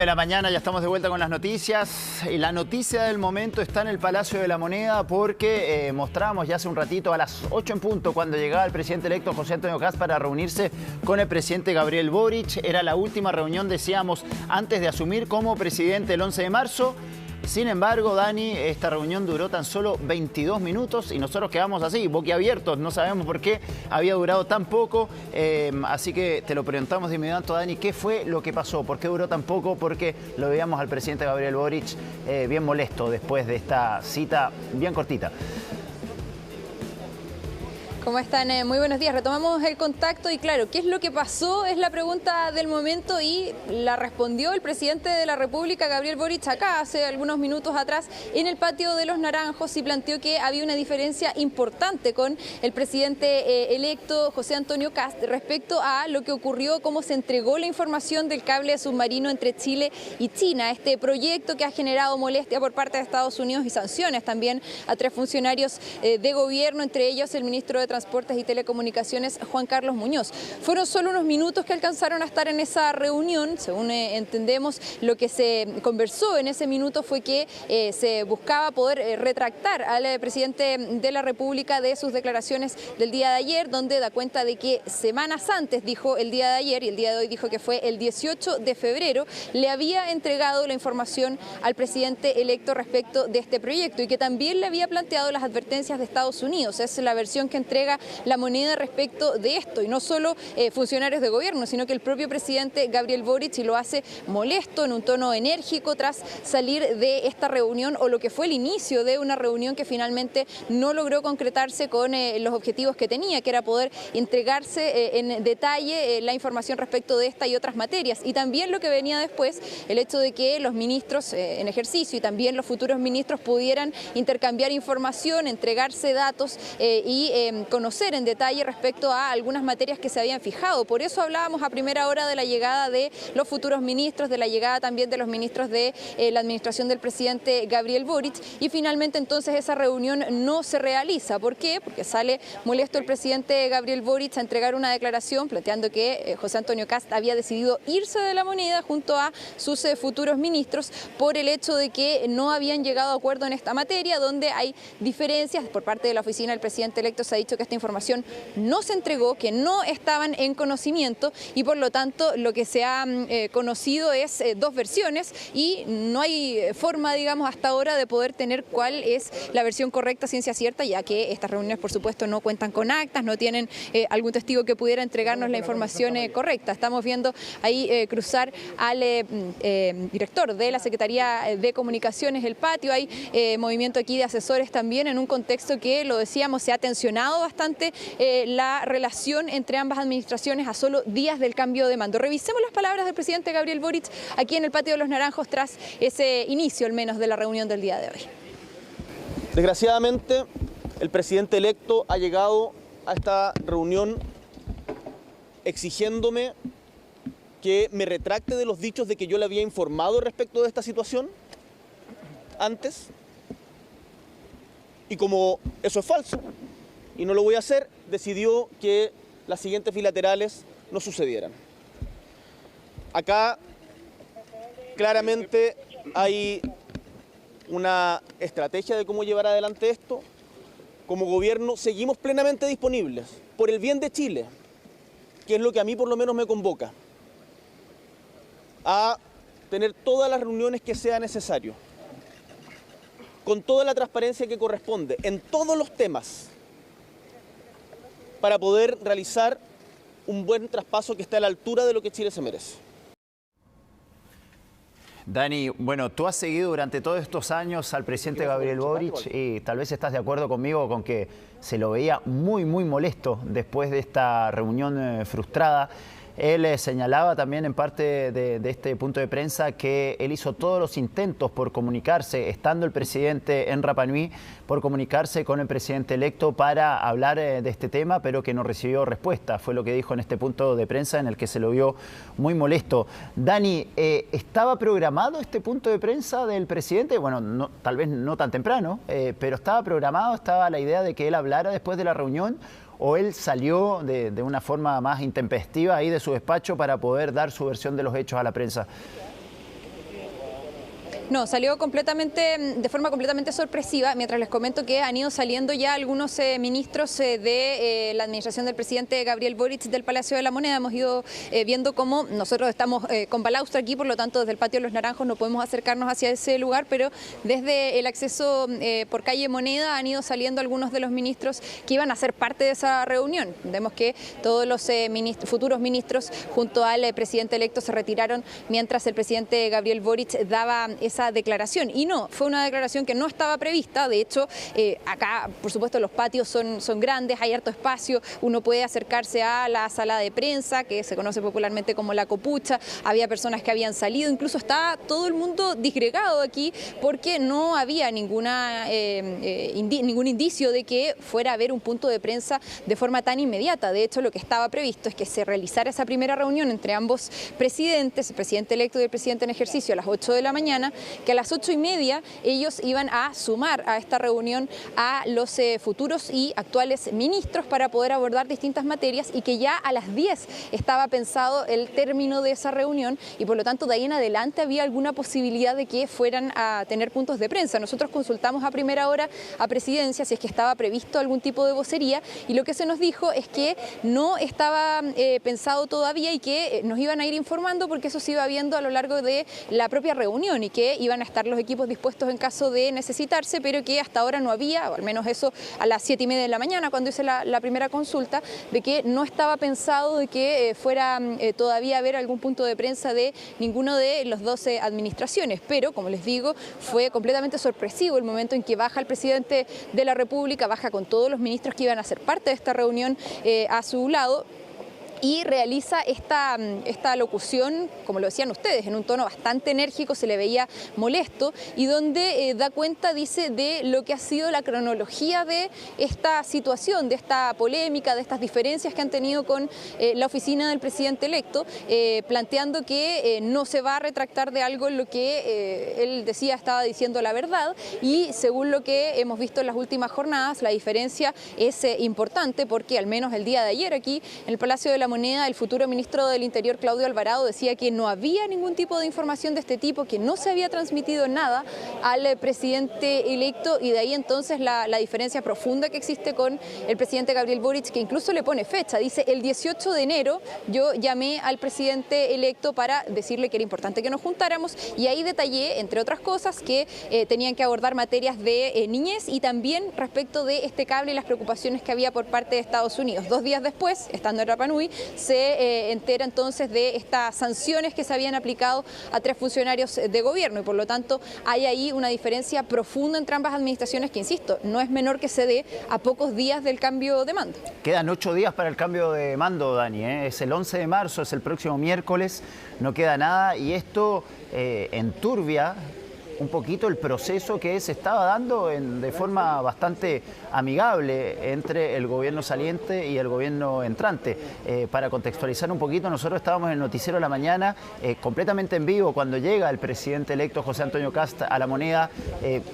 De la mañana ya estamos de vuelta con las noticias y la noticia del momento está en el Palacio de la Moneda porque mostramos ya hace un ratito a las 8 en punto cuando llegaba el presidente electo José Antonio Kast para reunirse con el presidente Gabriel Boric. Era la última reunión, decíamos, antes de asumir como presidente el 11 de marzo. Sin embargo, Dani, esta reunión duró tan solo 22 minutos y nosotros quedamos así, boquiabiertos. No sabemos por qué había durado tan poco. Así que te lo preguntamos de inmediato, Dani, ¿qué fue lo que pasó? ¿Por qué duró tan poco? Porque lo veíamos al presidente Gabriel Boric bien molesto después de esta cita bien cortita. ¿Cómo están? Muy buenos días. Retomamos el contacto y claro, ¿qué es lo que pasó? Es la pregunta del momento y la respondió el presidente de la República, Gabriel Boric, acá hace algunos minutos atrás en el patio de los Naranjos y planteó que había una diferencia importante con el presidente electo José Antonio Kast respecto a lo que ocurrió, cómo se entregó la información del cable submarino entre Chile y China. Este proyecto que ha generado molestia por parte de Estados Unidos y sanciones también a 3 funcionarios de gobierno, entre ellos el ministro de Transportes y Telecomunicaciones, Juan Carlos Muñoz. Fueron solo unos minutos que alcanzaron a estar en esa reunión. Según entendemos, lo que se conversó en ese minuto fue que se buscaba poder retractar al presidente de la República de sus declaraciones del día de ayer, donde da cuenta de que semanas antes, dijo el día de ayer, y el día de hoy dijo que fue el 18 de febrero, le había entregado la información al presidente electo respecto de este proyecto y que también le había planteado las advertencias de Estados Unidos. Es la versión que entrega la Moneda respecto de esto, y no solo funcionarios de gobierno, sino que el propio presidente Gabriel Boric, y lo hace molesto en un tono enérgico tras salir de esta reunión, o lo que fue el inicio de una reunión que finalmente no logró concretarse con los objetivos que tenía, que era poder entregarse en detalle la información respecto de esta y otras materias. Y también lo que venía después, el hecho de que los ministros en ejercicio y también los futuros ministros pudieran intercambiar información, entregarse datos y conocer en detalle respecto a algunas materias que se habían fijado. Por eso hablábamos a primera hora de la llegada de los futuros ministros, de la llegada también de los ministros de la administración del presidente Gabriel Boric, y finalmente entonces esa reunión no se realiza. ¿Por qué? Porque sale molesto el presidente Gabriel Boric a entregar una declaración planteando que José Antonio Kast había decidido irse de la Moneda junto a sus futuros ministros por el hecho de que no habían llegado a acuerdo en esta materia, donde hay diferencias. Por parte de la oficina del presidente electo se ha dicho que esta información no se entregó, que no estaban en conocimiento, y por lo tanto lo que se ha conocido es 2 versiones y no hay forma, digamos, hasta ahora de poder tener cuál es la versión correcta, ciencia cierta, ya que estas reuniones por supuesto no cuentan con actas, no tienen algún testigo que pudiera entregarnos la información correcta. Estamos viendo ahí cruzar al director de la Secretaría de Comunicaciones el patio. Hay movimiento aquí de asesores también en un contexto que, lo decíamos, se ha tensionado bastante la relación entre ambas administraciones a solo días del cambio de mando. Revisemos las palabras del presidente Gabriel Boric aquí en el patio de los Naranjos tras ese inicio, al menos, de la reunión del día de hoy. Desgraciadamente, el presidente electo ha llegado a esta reunión exigiéndome que me retracte de los dichos de que yo le había informado respecto de esta situación antes. Y como eso es falso y no lo voy a hacer, decidió que las siguientes bilaterales no sucedieran. Acá claramente hay una estrategia de cómo llevar adelante esto. Como gobierno seguimos plenamente disponibles, por el bien de Chile, que es lo que a mí por lo menos me convoca, a tener todas las reuniones que sea necesario, con toda la transparencia que corresponde, en todos los temas, para poder realizar un buen traspaso que esté a la altura de lo que Chile se merece. Dani, bueno, tú has seguido durante todos estos años al presidente Gabriel Boric y tal vez estás de acuerdo conmigo con que se lo veía muy molesto después de esta reunión frustrada. Él señalaba también en parte de este punto de prensa que él hizo todos los intentos por comunicarse, estando el presidente en Rapa Nui, por comunicarse con el presidente electo para hablar de este tema, pero que no recibió respuesta. Fue lo que dijo en este punto de prensa en el que se lo vio muy molesto. Dani, ¿estaba programado este punto de prensa del presidente? Bueno, no, tal vez no tan temprano, pero ¿estaba programado? ¿Estaba la idea de que él hablara después de la reunión? ¿O él salió de una forma más intempestiva ahí de su despacho para poder dar su versión de los hechos a la prensa? No, salió de forma completamente sorpresiva, mientras les comento que han ido saliendo ya algunos ministros de la administración del presidente Gabriel Boric del Palacio de la Moneda. Hemos ido viendo cómo nosotros estamos con balaustra aquí, por lo tanto desde el Patio de los Naranjos no podemos acercarnos hacia ese lugar, pero desde el acceso por calle Moneda han ido saliendo algunos de los ministros que iban a ser parte de esa reunión. Vemos que todos los futuros ministros junto al presidente electo se retiraron mientras el presidente Gabriel Boric daba esa declaración. Y no, fue una declaración que no estaba prevista. De hecho, acá, por supuesto, los patios son grandes, hay harto espacio, uno puede acercarse a la sala de prensa, que se conoce popularmente como la copucha. Había personas que habían salido, incluso está todo el mundo disgregado aquí porque no había ningún indicio de que fuera a haber un punto de prensa de forma tan inmediata. De hecho, lo que estaba previsto es que se realizara esa primera reunión entre ambos presidentes, el presidente electo y el presidente en ejercicio, a las 8 de la mañana, que a las 8:30 ellos iban a sumar a esta reunión a los futuros y actuales ministros para poder abordar distintas materias, y que ya a las 10 estaba pensado el término de esa reunión, y por lo tanto de ahí en adelante había alguna posibilidad de que fueran a tener puntos de prensa. Nosotros consultamos a primera hora a Presidencia si es que estaba previsto algún tipo de vocería, y lo que se nos dijo es que no estaba pensado todavía y que nos iban a ir informando porque eso se iba viendo a lo largo de la propia reunión y que iban a estar los equipos dispuestos en caso de necesitarse, pero que hasta ahora no había, o al menos eso a las 7:30 de la mañana cuando hice la primera consulta, de que no estaba pensado de que fuera todavía a haber algún punto de prensa de ninguno de los 12 administraciones. Pero, como les digo, fue completamente sorpresivo el momento en que baja el presidente de la República, baja con todos los ministros que iban a ser parte de esta reunión a su lado, y realiza esta locución, como lo decían ustedes, en un tono bastante enérgico, se le veía molesto, y donde da cuenta, dice, de lo que ha sido la cronología de esta situación, de esta polémica, de estas diferencias que han tenido con la oficina del presidente electo, planteando que no se va a retractar de algo en lo que él decía estaba diciendo la verdad, y según lo que hemos visto en las últimas jornadas, la diferencia es importante porque al menos el día de ayer aquí en el Palacio de la Moneda, el futuro ministro del Interior, Claudio Alvarado, decía que no había ningún tipo de información de este tipo, que no se había transmitido nada al presidente electo, y de ahí entonces la diferencia profunda que existe con el presidente Gabriel Boric, que incluso le pone fecha. Dice, el 18 de enero yo llamé al presidente electo para decirle que era importante que nos juntáramos, y ahí detallé, entre otras cosas, que tenían que abordar materias de niñez y también respecto de este cable y las preocupaciones que había por parte de Estados Unidos. 2 días después, estando en Rapa Nui, se entera entonces de estas sanciones que se habían aplicado a 3 funcionarios de gobierno, y por lo tanto hay ahí una diferencia profunda entre ambas administraciones que, insisto, no es menor que se dé a pocos días del cambio de mando. Quedan 8 días para el cambio de mando, Dani, ¿eh? Es el 11 de marzo, es el próximo miércoles, no queda nada, y esto enturbia un poquito el proceso que se estaba dando de forma bastante amigable entre el gobierno saliente y el gobierno entrante. Para contextualizar un poquito, nosotros estábamos en el Noticiero de la Mañana completamente en vivo cuando llega el presidente electo José Antonio Kast a La Moneda,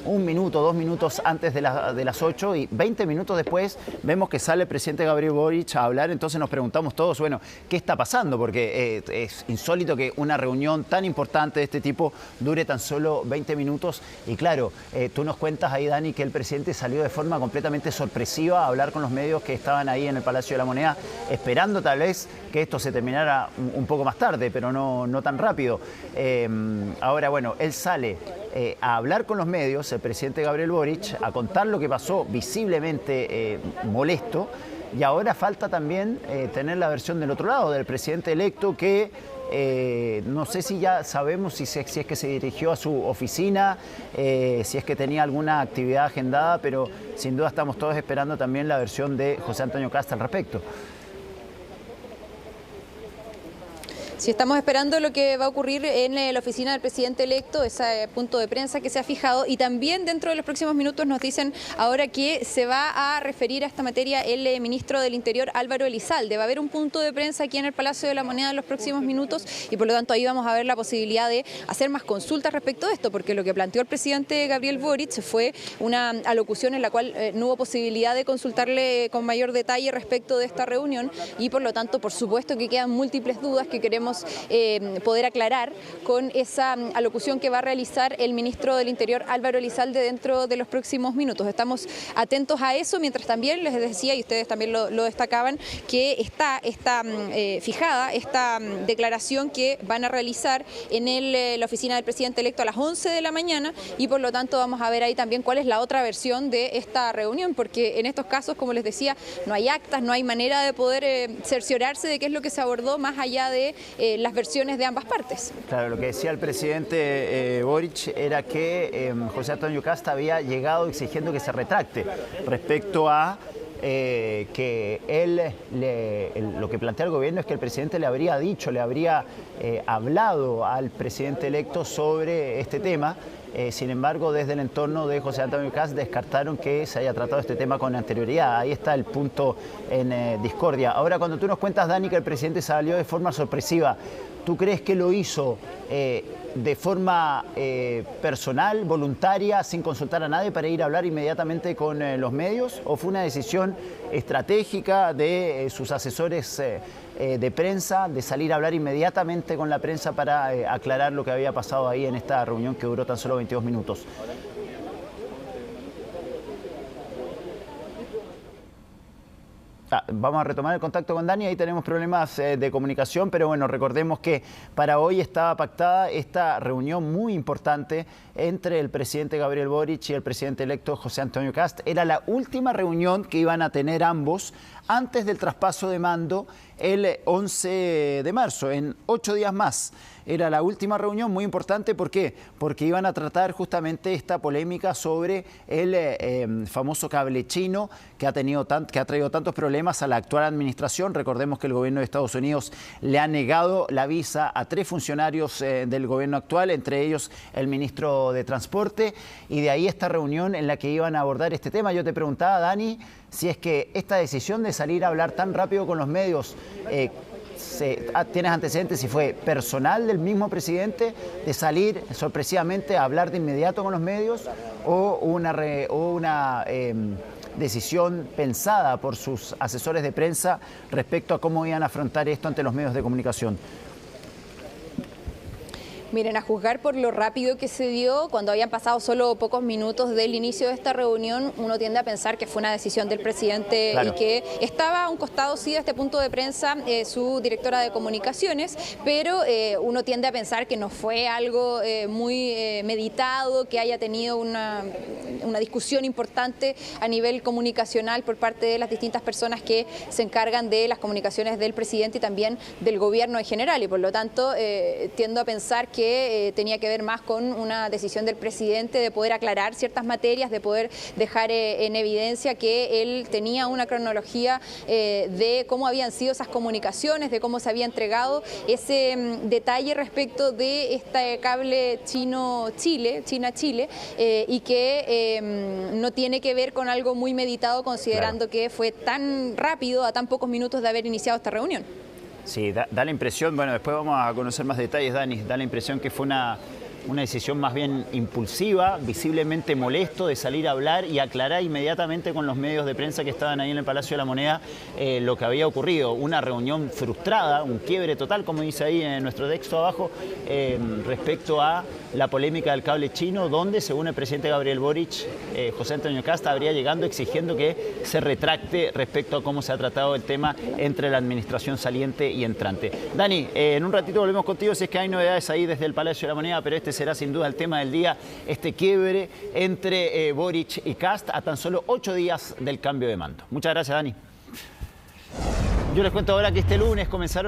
1 minuto, 2 minutos antes de las 8, y 20 minutos después vemos que sale el presidente Gabriel Boric a hablar. Entonces nos preguntamos todos, bueno, ¿qué está pasando? Porque es insólito que una reunión tan importante de este tipo dure tan solo 20 minutos. Y claro, tú nos cuentas ahí, Dani, que el presidente salió de forma completamente sorpresiva a hablar con los medios que estaban ahí en el Palacio de la Moneda, esperando tal vez que esto se terminara un poco más tarde, pero no tan rápido. Ahora, bueno, él sale a hablar con los medios, el presidente Gabriel Boric, a contar lo que pasó, visiblemente molesto, y ahora falta también tener la versión del otro lado, del presidente electo, que no sé si ya sabemos si es que se dirigió a su oficina, si es que tenía alguna actividad agendada, pero sin duda estamos todos esperando también la versión de José Antonio Kast al respecto. Si estamos esperando lo que va a ocurrir en la oficina del presidente electo, ese punto de prensa que se ha fijado, y también dentro de los próximos minutos nos dicen ahora que se va a referir a esta materia el ministro del Interior, Álvaro Elizalde. Va a haber un punto de prensa aquí en el Palacio de la Moneda en los próximos minutos, y por lo tanto ahí vamos a ver la posibilidad de hacer más consultas respecto a esto, porque lo que planteó el presidente Gabriel Boric fue una alocución en la cual no hubo posibilidad de consultarle con mayor detalle respecto de esta reunión, y por lo tanto, por supuesto que quedan múltiples dudas que queremos esperemos poder aclarar con esa alocución que va a realizar el ministro del Interior, Álvaro Elizalde, dentro de los próximos minutos. Estamos atentos a eso, mientras también les decía, y ustedes también lo destacaban, que está fijada esta declaración que van a realizar en la oficina del presidente electo a las 11 de la mañana, y por lo tanto vamos a ver ahí también cuál es la otra versión de esta reunión, porque en estos casos, como les decía, no hay actas, no hay manera de poder cerciorarse de qué es lo que se abordó más allá de las versiones de ambas partes. Claro, lo que decía el presidente Boric era que José Antonio Kast había llegado exigiendo que se retracte respecto a que lo que plantea el gobierno es que el presidente le habría dicho, le habría hablado al presidente electo sobre este tema. Sin embargo, desde el entorno de José Antonio Kast descartaron que se haya tratado este tema con anterioridad. Ahí está el punto en discordia. Ahora, cuando tú nos cuentas, Dani, que el presidente salió de forma sorpresiva, ¿tú crees que lo hizo de forma personal, voluntaria, sin consultar a nadie, para ir a hablar inmediatamente con los medios? ¿O fue una decisión estratégica de sus asesores de prensa, de salir a hablar inmediatamente con la prensa para aclarar lo que había pasado ahí en esta reunión que duró tan solo 22 minutos? Vamos a retomar el contacto con Dani, ahí tenemos problemas de comunicación, pero bueno, recordemos que para hoy estaba pactada esta reunión muy importante entre el presidente Gabriel Boric y el presidente electo José Antonio Kast. Era la última reunión que iban a tener ambos antes del traspaso de mando el 11 de marzo, en 8 días más. Era la última reunión muy importante. ¿Por qué? Porque iban a tratar justamente esta polémica sobre el famoso cable chino que ha traído tantos problemas a la actual administración. Recordemos que el gobierno de Estados Unidos le ha negado la visa a 3 funcionarios del gobierno actual, entre ellos el ministro de Transporte, y de ahí esta reunión en la que iban a abordar este tema. Yo te preguntaba, Dani, si es que esta decisión de salir a hablar tan rápido con los medios, ¿tienes antecedentes si fue personal del mismo presidente de salir sorpresivamente a hablar de inmediato con los medios, o una decisión pensada por sus asesores de prensa respecto a cómo iban a afrontar esto ante los medios de comunicación? Miren, a juzgar por lo rápido que se dio, cuando habían pasado solo pocos minutos del inicio de esta reunión, uno tiende a pensar que fue una decisión del presidente. Claro. Y que estaba a un costado, sí, de este punto de prensa, su directora de comunicaciones, pero uno tiende a pensar que no fue algo muy meditado, que haya tenido una discusión importante a nivel comunicacional por parte de las distintas personas que se encargan de las comunicaciones del presidente y también del gobierno en general, y por lo tanto tiendo a pensar que tenía que ver más con una decisión del presidente de poder aclarar ciertas materias, de poder dejar en evidencia que él tenía una cronología de cómo habían sido esas comunicaciones, de cómo se había entregado ese detalle respecto de este cable China-Chile, y que no tiene que ver con algo muy meditado, considerando que fue tan rápido, a tan pocos minutos de haber iniciado esta reunión. Sí, da la impresión, bueno, después vamos a conocer más detalles, Dani, da la impresión que fue una decisión más bien impulsiva, visiblemente molesto, de salir a hablar y aclarar inmediatamente con los medios de prensa que estaban ahí en el Palacio de la Moneda lo que había ocurrido. Una reunión frustrada, un quiebre total, como dice ahí en nuestro texto abajo, respecto a la polémica del cable chino, donde, según el presidente Gabriel Boric, José Antonio Kast habría llegando exigiendo que se retracte respecto a cómo se ha tratado el tema entre la administración saliente y entrante. Dani, en un ratito volvemos contigo si es que hay novedades ahí desde el Palacio de la Moneda, pero este será sin duda el tema del día, este quiebre entre Boric y Kast a tan solo 8 días del cambio de mando. Muchas gracias, Dani. Yo les cuento ahora que este lunes comenzaron